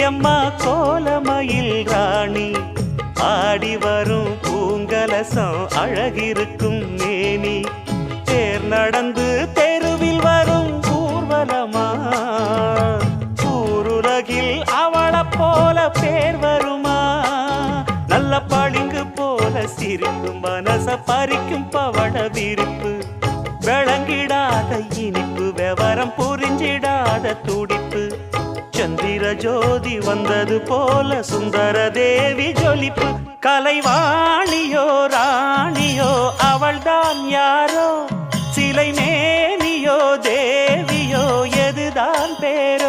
அம்மா கோலமயில் ராணி ஆடி வரும் பூங்கலசம் அழகிருக்கும் மேனி தேர் நடந்து தெருவில் வரும் ஊர்வலமா ஊருலகில் அவளை போல பேர் வருமா நல்ல பளிங்கு போல சிரிக்கும் மனச பறிக்கும் பவள விரிப்பு விளங்கிடாத இனிப்பு விவரம் புரிஞ்சிடாத துடிப்பு சந்திர ஜோதி வந்தது போல சுந்தர தேவி ஜொலிப்பு கலைவாணியோ ராணியோ அவள்தான் யாரோ சிலை மேனியோ தேவியோ எதுதான் பேரோ